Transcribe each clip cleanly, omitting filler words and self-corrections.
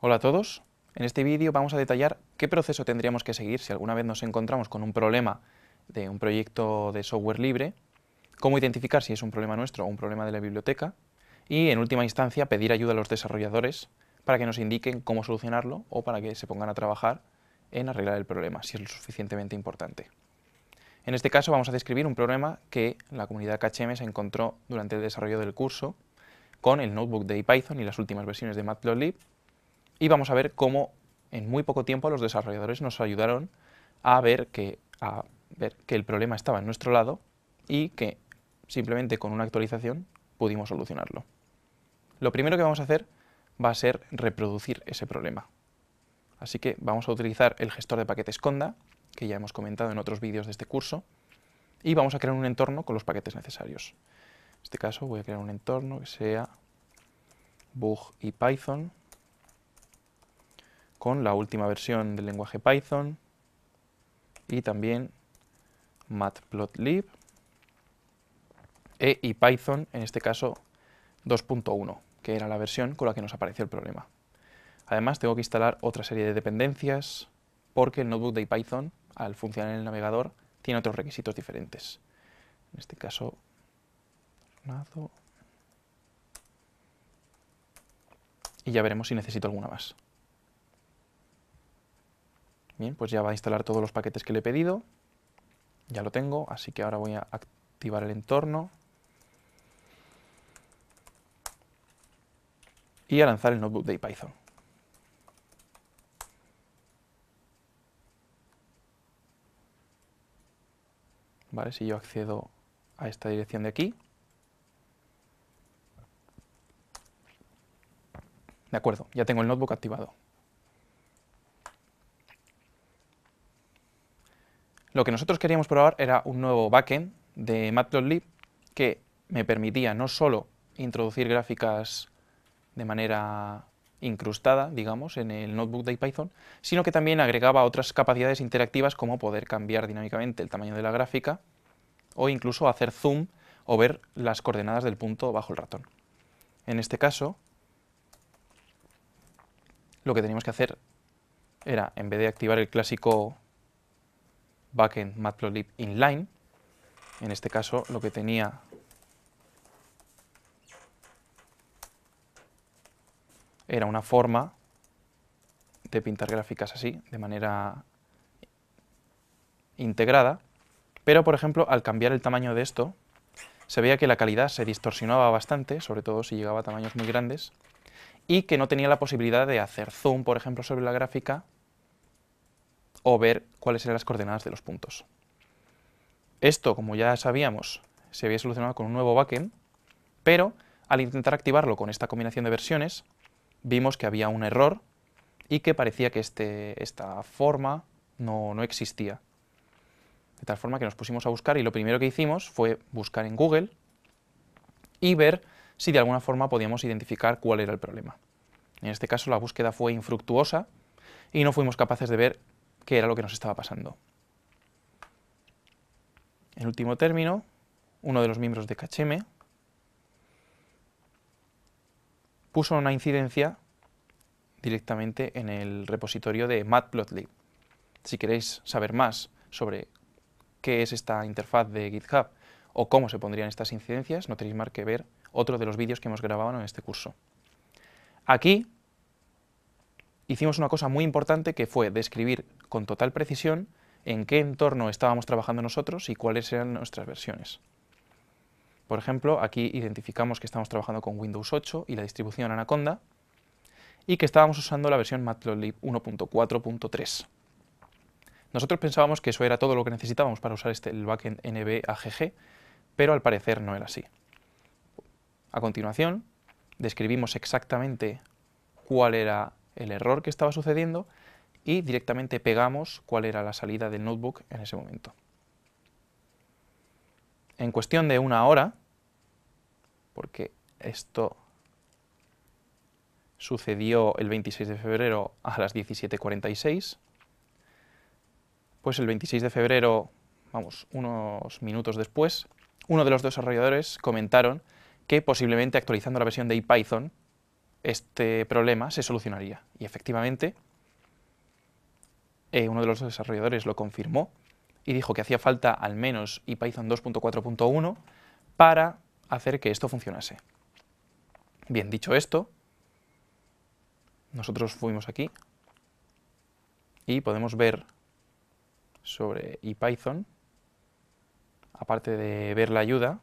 Hola a todos, en este vídeo vamos a detallar qué proceso tendríamos que seguir si alguna vez nos encontramos con un problema de un proyecto de software libre, cómo identificar si es un problema nuestro o un problema de la biblioteca y en última instancia pedir ayuda a los desarrolladores para que nos indiquen cómo solucionarlo o para que se pongan a trabajar en arreglar el problema, si es lo suficientemente importante. En este caso vamos a describir un problema que la comunidad KHM se encontró durante el desarrollo del curso con el notebook de IPython y las últimas versiones de Matplotlib, y vamos a ver cómo en muy poco tiempo los desarrolladores nos ayudaron a ver que el problema estaba en nuestro lado y que simplemente con una actualización pudimos solucionarlo. Lo primero que vamos a hacer va a ser reproducir ese problema. Así que vamos a utilizar el gestor de paquetes Conda, que ya hemos comentado en otros vídeos de este curso, y vamos a crear un entorno con los paquetes necesarios. En este caso voy a crear un entorno que sea bug y Python, con la última versión del lenguaje Python y también Matplotlib e IPython, en este caso 2.1, que era la versión con la que nos apareció el problema. Además tengo que instalar otra serie de dependencias porque el notebook de IPython, al funcionar en el navegador, tiene otros requisitos diferentes. En este caso, y ya veremos si necesito alguna más. Bien, pues ya va a instalar todos los paquetes que le he pedido. Ya lo tengo, así que ahora voy a activar el entorno y a lanzar el notebook de IPython. Vale, si yo accedo a esta dirección de aquí. De acuerdo, ya tengo el notebook activado. Lo que nosotros queríamos probar era un nuevo backend de Matplotlib que me permitía no solo introducir gráficas de manera incrustada, digamos, en el notebook de IPython, sino que también agregaba otras capacidades interactivas como poder cambiar dinámicamente el tamaño de la gráfica o incluso hacer zoom o ver las coordenadas del punto bajo el ratón. En este caso, lo que teníamos que hacer era, en vez de activar el clásico backend Matplotlib inline, en este caso lo que tenía era una forma de pintar gráficas así, de manera integrada, pero por ejemplo al cambiar el tamaño de esto, se veía que la calidad se distorsionaba bastante, sobre todo si llegaba a tamaños muy grandes, y que no tenía la posibilidad de hacer zoom, por ejemplo, sobre la gráfica o ver cuáles eran las coordenadas de los puntos. Esto, como ya sabíamos, se había solucionado con un nuevo backend, pero al intentar activarlo con esta combinación de versiones, vimos que había un error y que parecía que esta forma no existía. De tal forma que nos pusimos a buscar y lo primero que hicimos fue buscar en Google y ver si de alguna forma podíamos identificar cuál era el problema. En este caso la búsqueda fue infructuosa y no fuimos capaces de ver qué era lo que nos estaba pasando. En último término, uno de los miembros de KHM puso una incidencia directamente en el repositorio de Matplotlib. Si queréis saber más sobre qué es esta interfaz de GitHub o cómo se pondrían estas incidencias, no tenéis más que ver otro de los vídeos que hemos grabado en este curso. Aquí hicimos una cosa muy importante que fue describir con total precisión en qué entorno estábamos trabajando nosotros y cuáles eran nuestras versiones. Por ejemplo, aquí identificamos que estamos trabajando con Windows 8 y la distribución Anaconda y que estábamos usando la versión Matplotlib 1.4.3. Nosotros pensábamos que eso era todo lo que necesitábamos para usar el backend NBAGG, pero al parecer no era así. A continuación, describimos exactamente cuál era el error que estaba sucediendo y directamente pegamos cuál era la salida del notebook en ese momento. En cuestión de una hora, porque esto sucedió el 26 de febrero a las 17:46, pues el 26 de febrero, vamos, unos minutos después, uno de los desarrolladores comentaron que posiblemente actualizando la versión de IPython este problema se solucionaría. Y efectivamente, uno de los desarrolladores lo confirmó y dijo que hacía falta al menos IPython 2.4.1 para hacer que esto funcionase. Bien, dicho esto, nosotros fuimos aquí y podemos ver sobre IPython, aparte de ver la ayuda,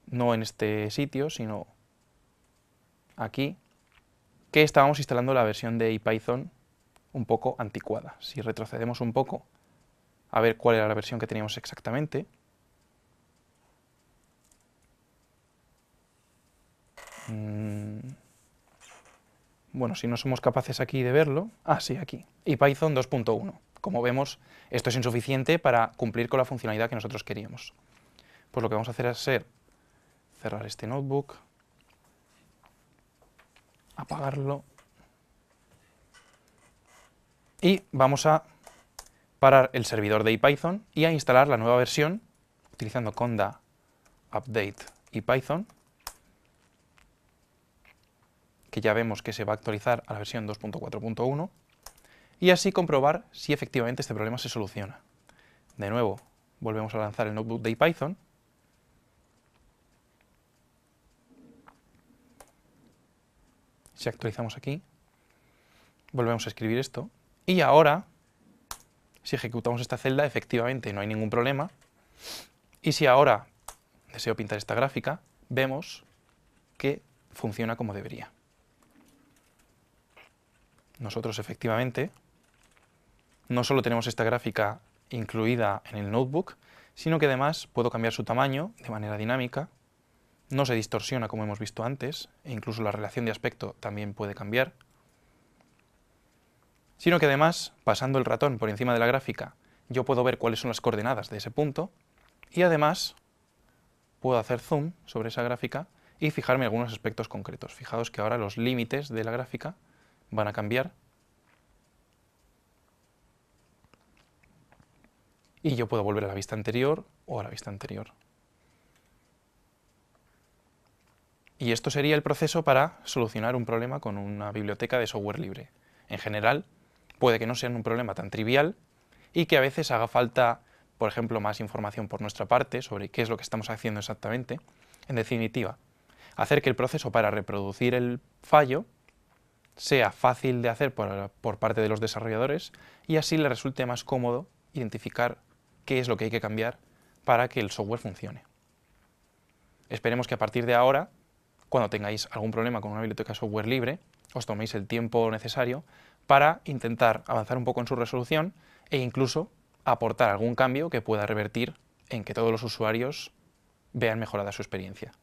no en este sitio, sino aquí, que estábamos instalando la versión de IPython un poco anticuada. Si retrocedemos un poco a ver cuál era la versión que teníamos exactamente, bueno, si no somos capaces aquí de verlo, sí, aquí, IPython 2.1. Como vemos, esto es insuficiente para cumplir con la funcionalidad que nosotros queríamos. Pues lo que vamos a hacer es cerrar este notebook, apagarlo, y vamos a parar el servidor de IPython y a instalar la nueva versión utilizando conda update IPython, que ya vemos que se va a actualizar a la versión 2.4.1, y así comprobar si efectivamente este problema se soluciona. De nuevo, volvemos a lanzar el notebook de IPython, si actualizamos aquí, volvemos a escribir esto, y ahora, si ejecutamos esta celda, efectivamente no hay ningún problema, y si ahora deseo pintar esta gráfica, vemos que funciona como debería. Nosotros efectivamente no solo tenemos esta gráfica incluida en el notebook, sino que además puedo cambiar su tamaño de manera dinámica, no se distorsiona como hemos visto antes, e incluso la relación de aspecto también puede cambiar, sino que además, pasando el ratón por encima de la gráfica, yo puedo ver cuáles son las coordenadas de ese punto, y además puedo hacer zoom sobre esa gráfica y fijarme en algunos aspectos concretos. Fijaos que ahora los límites de la gráfica van a cambiar y yo puedo volver a la vista anterior o a la vista anterior. Y esto sería el proceso para solucionar un problema con una biblioteca de software libre. En general, puede que no sea un problema tan trivial y que a veces haga falta, por ejemplo, más información por nuestra parte sobre qué es lo que estamos haciendo exactamente. En definitiva, hacer que el proceso para reproducir el fallo sea fácil de hacer por parte de los desarrolladores y así les resulte más cómodo identificar qué es lo que hay que cambiar para que el software funcione. Esperemos que a partir de ahora, cuando tengáis algún problema con una biblioteca de software libre, os toméis el tiempo necesario para intentar avanzar un poco en su resolución e incluso aportar algún cambio que pueda revertir en que todos los usuarios vean mejorada su experiencia.